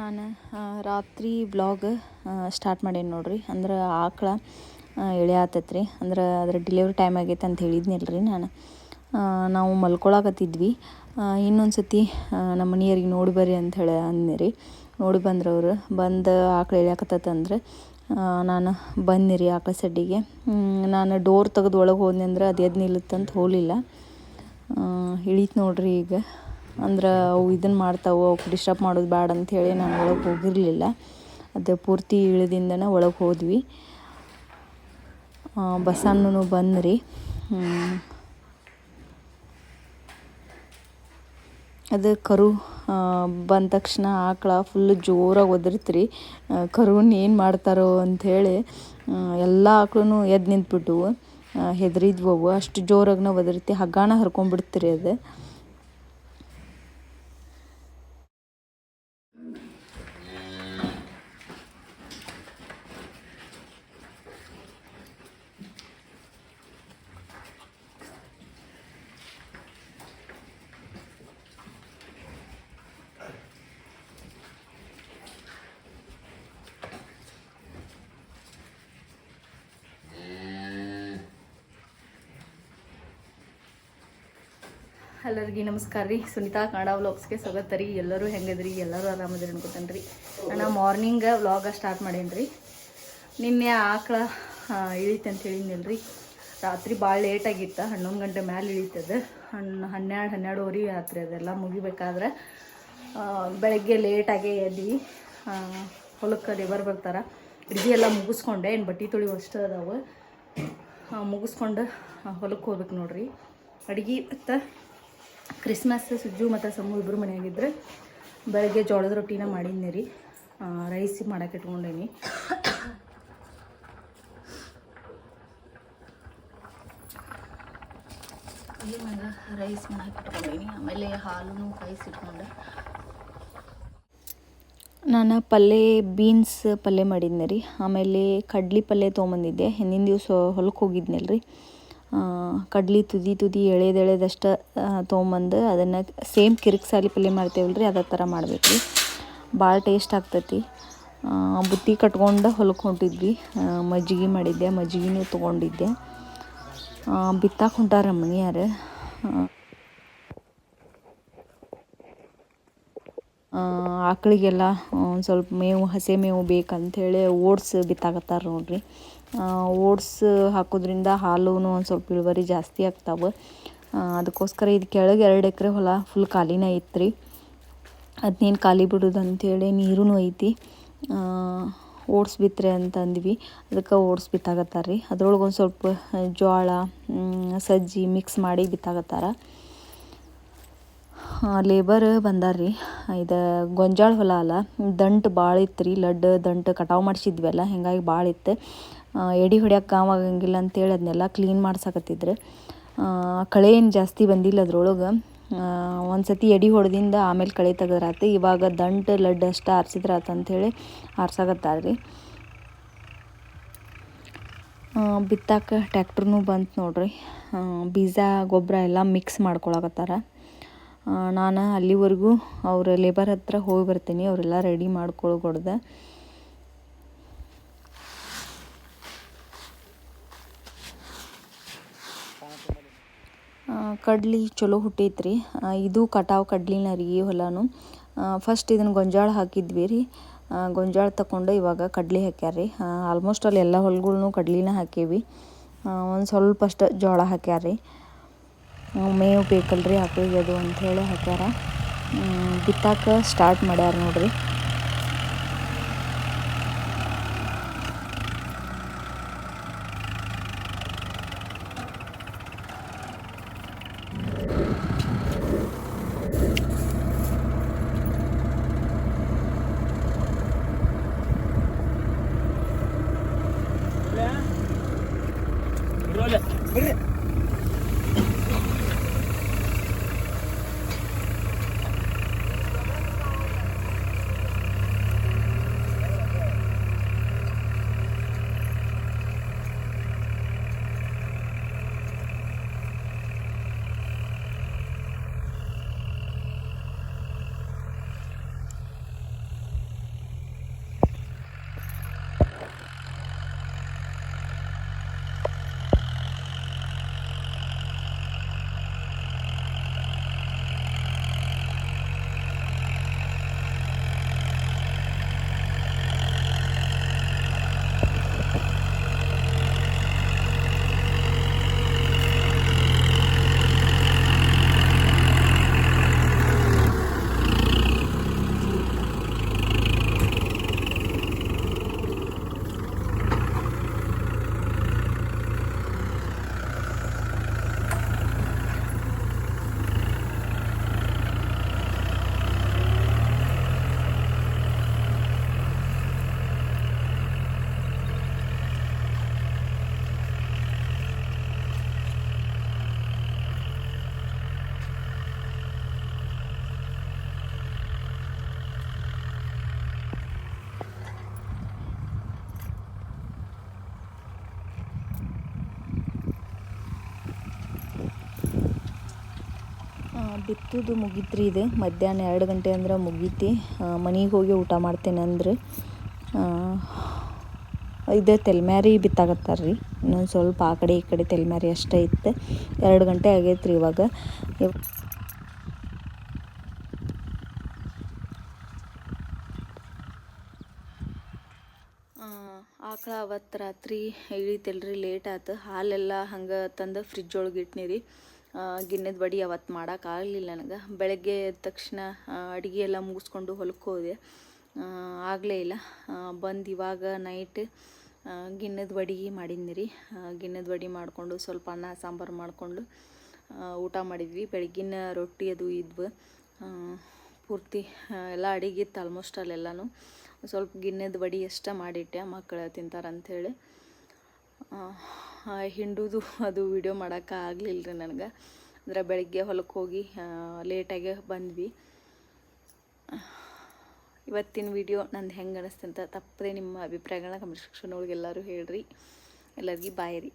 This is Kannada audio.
ನಾನು ರಾತ್ರಿ ವ್ಲಾಗ್ ಸ್ಟಾರ್ಟ್ ಮಾಡೇನಿ ನೋಡ್ರಿ. ಅಂದ್ರೆ ಆಕಳ ಎಳೆಯಾತೈತ್ರಿ. ಅಂದ್ರೆ ಅದ್ರ ಡೆಲಿವರಿ ಟೈಮ್ ಆಗೈತೆ ಅಂತ ಹೇಳಿದ್ನಿಲ್ಲ ರೀ ನಾನು. ನಾವು ಮಲ್ಕೊಳಕತ್ತಿದ್ವಿ. ಇನ್ನೊಂದು ಸತಿ ನಮ್ಮ ಮನೆಯವ್ರಿಗೆ ನೋಡಿ ಬರ್ರಿ ಅಂಥೇಳಿ ಅಂದ್ನಿ. ನೋಡಿ ಬಂದ್ರೆ ಅವರು ಬಂದು ಆಕಳ ಎಳೆಯಾಕತ್ತಂದ್ರೆ ನಾನು ಬಂದಿರಿ ಆಕಳ ಸಡ್ಡಿಗೆ. ನಾನು ಡೋರ್ ತೆಗೆದು ಒಳಗೆ ಹೋದ್ನಿ ಅಂದ್ರೆ ಅದು ಎದ್ದು ನಿಲ್ಲುತ್ತಂತ ಹೋಗಲಿಲ್ಲ. ಇಳೀತು ನೋಡ್ರಿ ಈಗ. ಅಂದ್ರೆ ಅವು ಇದನ್ನು ಮಾಡ್ತಾವೆ, ಅವಕ್ಕೆ ಡಿಸ್ಟರ್ಬ್ ಮಾಡೋದು ಬೇಡ ಅಂಥೇಳಿ ನಾನು ಒಳಗೆ ಹೋಗಿರಲಿಲ್ಲ. ಅದು ಪೂರ್ತಿ ಇಳಿದಿಂದನೇ ಒಳಗೆ ಹೋದ್ವಿ. ಬಸ್ಸನ್ನು ಬಂದ್ರಿ. ಅದು ಕರು ಬಂದ ತಕ್ಷಣ ಆಕಳ ಫುಲ್ಲು ಜೋರಾಗಿ ಒದರ್ತ್ರಿ. ಕರುವನ್ನ ಏನು ಮಾಡ್ತಾರೋ ಅಂಥೇಳಿ ಎಲ್ಲ ಆಕಳೂ ಎದ್ದು ನಿಂತ್ಬಿಟ್ಟವು. ಹೆದರಿದ್ವು ಅವು. ಅಷ್ಟು ಜೋರಾಗಿನ ಒದರ್ತಿ ಹಗ್ಗಾನ ಹರ್ಕೊಂಡ್ಬಿಡ್ತೀರಿ ಅದು. ಎಲ್ಲರಿಗೆ ನಮಸ್ಕಾರ ರೀ. ಸುನೀತಾ ಕನ್ನಡ ವ್ಲಾಗ್ಸ್ಗೆ ಸ್ವಾಗತ ರೀ. ಎಲ್ಲರೂ ಹೆಂಗದ್ರಿ? ಎಲ್ಲರೂ ಆರಾಮದ್ರಿ ಅನ್ಕೋತೇನೆ ರೀ. ನಾನು ಮಾರ್ನಿಂಗ್ ವ್ಲಾಗ ಸ್ಟಾರ್ಟ್ ಮಾಡೇನಿ ರೀ. ನಿನ್ನೆ ಆಕಳ ಇಳೀತು ಅಂತ ಹೇಳಿದ್ನಿಲ್ಲ ರೀ. ರಾತ್ರಿ ಭಾಳ ಲೇಟಾಗಿತ್ತು. 11 ಗಂಟೆ ಮೇಲೆ ಇಳೀತದೆ. 12-12:30 ಆತ್ರಿ ಅದೆಲ್ಲ ಮುಗಿಬೇಕಾದ್ರೆ. ಬೆಳಗ್ಗೆ ಲೇಟಾಗೇ ಎದ್ವಿ. ಹೊಲಕ್ಕೆ ಲೇಬರ್ ಬರ್ತಾರೆ. ಅಡುಗೆ ಎಲ್ಲ ಮುಗಿಸ್ಕೊಂಡೆ. ಏನು ಬಟ್ಟೆ ತೊಳಿ ಅಷ್ಟು ಅದಾವೆ. ಮುಗಿಸ್ಕೊಂಡು ಹೊಲಕ್ಕೆ ಹೋಗ್ಬೇಕು ನೋಡ್ರಿ. ಅಡುಗೆ ಮತ್ತು ಕ್ರಿಸ್ಮಸ್ ಸುಜ್ಜು ಮತ್ತು ಸಮೂ ಇಬ್ಬರು ಮನೆಯಾಗಿದ್ದರೆ ಬೆಳಗ್ಗೆ ಜೋಳದ ರೊಟ್ಟಿನ ಮಾಡಿದ್ನಿ ರೀ. ರೈಸ್ ಮಾಡೋಕೆ ಇಟ್ಕೊಂಡೇನಿ. ರೈಸ್ ಮಾಡೋಕೆ ಇಟ್ಕೊಂಡೇನಿ. ಆಮೇಲೆ ಹಾಲು ಕಾಯಿಸಿಟ್ಕೊಂಡೆ. ನಾನು ಬೀನ್ಸ್ ಪಲ್ಯ ಮಾಡಿದ್ನಿ ರೀ. ಆಮೇಲೆ ಕಡ್ಲಿ ಪಲ್ಯ ತೊಗೊಂಬಂದಿದ್ದೆ. ಹಿಂದಿನ ದಿವಸ ಹೊಲಕ್ಕೆ ಹೋಗಿದ್ನಲ್ಲ ರೀ. ಕಡ್ಲಿ ತುದಿ ಎಳೆದಷ್ಟು ತೊಗೊಂಬಂದು ಅದನ್ನು ಸೇಮ್ ಕಿರಿಕ್ಸಾಲಿ ಪಲ್ಯ ಮಾಡ್ತೇವಲ್ಲ ರೀ, ಅದೇ ಥರ ಮಾಡ್ಬೇಕು ರೀ. ಭಾಳ ಟೇಸ್ಟ್ ಆಗ್ತೈತಿ. ಬುತ್ತಿ ಕಟ್ಕೊಂಡು ಹೊಲಕ್ಕೆ ಹೊಂಟಿದ್ವಿ. ಮಜ್ಜಿಗೆ ಮಾಡಿದ್ದೆ, ಮಜ್ಜಿಗೆನೂ ತೊಗೊಂಡಿದ್ದೆ. ಬಿತ್ತಾಕೆ ಹೊಂಟಾರ ಮನೆಯಾರು. ಆಕಳಿಗೆಲ್ಲ ಒಂದು ಸ್ವಲ್ಪ ಮೇವು, ಹಸಿ ಮೇವು ಬೇಕಂಥೇಳಿ ಓಟ್ಸ್ ಬಿತ್ತಾಕತ್ತಾರ ನೋಡ್ರಿ. ಓಟ್ಸ್ ಹಾಕೋದ್ರಿಂದ ಹಾಲು ಒಂದು ಸ್ವಲ್ಪ ಇಳುವರಿ ಜಾಸ್ತಿ ಆಗ್ತಾವೆ. ಅದಕ್ಕೋಸ್ಕರ ಇದು ಕೆಳಗೆ 2 ಎಕರೆ ಹೊಲ ಫುಲ್ ಖಾಲಿನೇ ಐತ್ರಿ. ಅದನ್ನೇನು ಖಾಲಿ ಬಿಡೋದು ಅಂಥೇಳಿ ನೀರೂ ಐತಿ. ಓಟ್ಸ್ ಬಿತ್ತರೆ ಅಂತ ಅಂದ್ವಿ. ಅದಕ್ಕೆ ಓಟ್ಸ್ ಬಿತ್ತಾಕತ್ತಾರ ರೀ. ಅದ್ರೊಳಗೆ ಒಂದು ಸ್ವಲ್ಪ ಜೋಳ, ಸಜ್ಜಿ ಮಿಕ್ಸ್ ಮಾಡಿ ಬಿತ್ತಾಕತ್ತಾರ. ಲೇಬರ್ ಬಂದಾರ್ರಿ. ಇದು ಗೊಂಜಾಳ ಹೊಲ ಅಲ್ಲ, ದಂಟು ಭಾಳ ಇತ್ತು ರೀ. ದಂಟು ಕಟಾವು ಮಾಡಿಸಿದ್ವಲ್ಲ, ಹೀಗಾಗಿ ಭಾಳ ಇತ್ತು. ಎಡೆ ಹೊಡ್ಯಕ್ಕೆ ಕಾವಾಗಂಗಿಲ್ಲ ಅಂತೇಳಿ ಅದನ್ನೆಲ್ಲ ಕ್ಲೀನ್ ಮಾಡ್ಸಕತ್ತಿದ್ರು. ಕಳೆ ಏನು ಜಾಸ್ತಿ ಬಂದಿಲ್ಲ ಅದ್ರೊಳಗೆ. ಒಂದು ಸತಿ ಎಡೆ ಹೊಡೆದಿಂದ ಆಮೇಲೆ ಕಳೆ ತೆಗೆದ್ರಾತು. ಇವಾಗ ದಂಟು ಅಷ್ಟು ಆರಿಸಿದ್ರಾತು ಅಂಥೇಳಿ ಆರ್ಸಾಕತ್ತಾರ ರೀ. ಬಿತ್ತಾಕ ಟ್ಯಾಕ್ಟ್ರೂ ಬಂತು ನೋಡ್ರಿ. ಬೀಜ ಗೊಬ್ಬರ ಎಲ್ಲ ಮಿಕ್ಸ್ ಮಾಡ್ಕೊಳಕತ್ತಾರ. ನಾನು ಅಲ್ಲಿವರೆಗೂ ಅವ್ರ ಲೇಬರ್ ಹತ್ರ ಹೋಗಿ ಬರ್ತೀನಿ. ಅವರೆಲ್ಲ ರೆಡಿ ಮಾಡ್ಕೊಳ್ಕೊಡ್ದೆ. ಕಡ್ಲಿ ಚಲೋ ಹುಟ್ಟೈತ್ರಿ. ಇದು ಕಟಾವು ಕಡ್ಲಿನ ರೀ ಈ ಹೊಲನು. ಫಸ್ಟ್ ಇದನ್ನು ಗೊಂಜಾಳ ಹಾಕಿದ್ವಿ ರೀ. ಗೊಂಜಾಳ ತಗೊಂಡು ಇವಾಗ ಕಡ್ಲಿ ಹಾಕ್ಯಾರ ರೀ. ಆಲ್ಮೋಸ್ಟ್ ಅಲ್ಲಿ ಎಲ್ಲ ಹೊಲಗಳ್ನು ಕಡ್ಲಿನ ಹಾಕೇವಿ. ಒಂದು ಸ್ವಲ್ಪ ಅಷ್ಟು ಜೋಳ ಹಾಕ್ಯಾರ ರೀ. ಮೇವು ಬೇಕಲ್ರಿ ಆಕಳಿಗೆ ಅದು ಅಂಥೇಳಿ ಹಾಕ್ಯಾರ. ಬಿತ್ತಾಕ ಸ್ಟಾರ್ಟ್ ಮಾಡ್ಯಾರ ನೋಡ್ರಿ. ಬಿತ್ತುದು ಮುಗೀತ್ರಿ. ಇದು ಮಧ್ಯಾಹ್ನ 2 ಗಂಟೆ ಅಂದ್ರೆ ಮುಗೀತಿ. ಮನೆಗೆ ಹೋಗಿ ಊಟ ಮಾಡ್ತೇನೆ ಅಂದ್ರೆ ಇದು ತೆಲ್ಮ್ಯಾರಿ ಬಿತ್ತಾಕತ್ತಾರ ರೀ. ಇನ್ನೊಂದು ಸ್ವಲ್ಪ ಆ ಕಡೆ ಈ ಕಡೆ ತೆಲ್ಮ್ಯಾರಿ ಅಷ್ಟೇ ಇತ್ತು. 2 ಗಂಟೆ ಆಗೈತೆ ರೀ ಇವಾಗ. ಆಕಳ ಅವತ್ತು ರಾತ್ರಿ ಇಳಿತಲ್ರಿ, ಲೇಟ್ ಆಯ್ತು. ಹಾಲೆಲ್ಲ ಹಂಗೆ ತಂದು ಫ್ರಿಜ್ ಒಳಗೆ ಇಟ್ನಿ ರೀ. ಗಿಣ್ಣದ ವಡಿ ಅವತ್ತು ಮಾಡೋಕ್ಕಾಗಲಿಲ್ಲ ನನಗೆ. ಬೆಳಗ್ಗೆ ಎದ್ದ ತಕ್ಷಣ ಅಡುಗೆ ಎಲ್ಲ ಮುಗಿಸ್ಕೊಂಡು ಹೊಲಕ್ಕೆ ಹೋದೆ, ಆಗಲೇ ಇಲ್ಲ. ಬಂದು ಇವಾಗ ನೈಟ್ ಗಿಣ್ಣದ ವಡಿ ಮಾಡೀನಿ ರೀ. ಗಿಣ್ಣದ ವಡಿ ಮಾಡಿಕೊಂಡು ಸ್ವಲ್ಪ ಅನ್ನ ಸಾಂಬಾರು ಮಾಡಿಕೊಂಡು ಊಟ ಮಾಡಿದ್ವಿ. ಬೆಳಗಿನ ರೊಟ್ಟಿ ಅದು ಇದ್ವು ಪೂರ್ತಿ ಎಲ್ಲ ಅಡಿಗೆ ಇತ್ತು ಆಲ್ಮೋಸ್ಟ್ ಅಲ್ಲೆಲ್ಲನೂ. ಸ್ವಲ್ಪ ಗಿಣ್ಣದ ವಡಿ ಅಷ್ಟೇ ಮಾಡಿಟ್ಟೆ, ಮಕ್ಕಳು ತಿಂತಾರಂಥೇಳಿ. ಹಿಂಡುದು ಅದು ವಿಡಿಯೋ ಮಾಡೋಕ್ಕಾಗಲಿಲ್ಲ ರೀ ನನಗೆ. ಅಂದರೆ ಬೆಳಗ್ಗೆ ಹೊಲಕ್ಕೆ ಹೋಗಿ ಲೇಟಾಗೆ ಬಂದ್ವಿ. ಇವತ್ತಿನ ವಿಡಿಯೋ ನಂದು ಹೆಂಗೆ ಅನಿಸ್ತು ಅಂತ ತಪ್ಪದೆ ನಿಮ್ಮ ಅಭಿಪ್ರಾಯಗಳನ್ನ ಕಮೆಂಟ್ ಸೆಕ್ಷನ್ ಒಳಗೆ ಎಲ್ಲರೂ ಹೇಳ್ರಿ. ಎಲ್ಲರಿಗೂ ಬಾಯ್ ರೀ.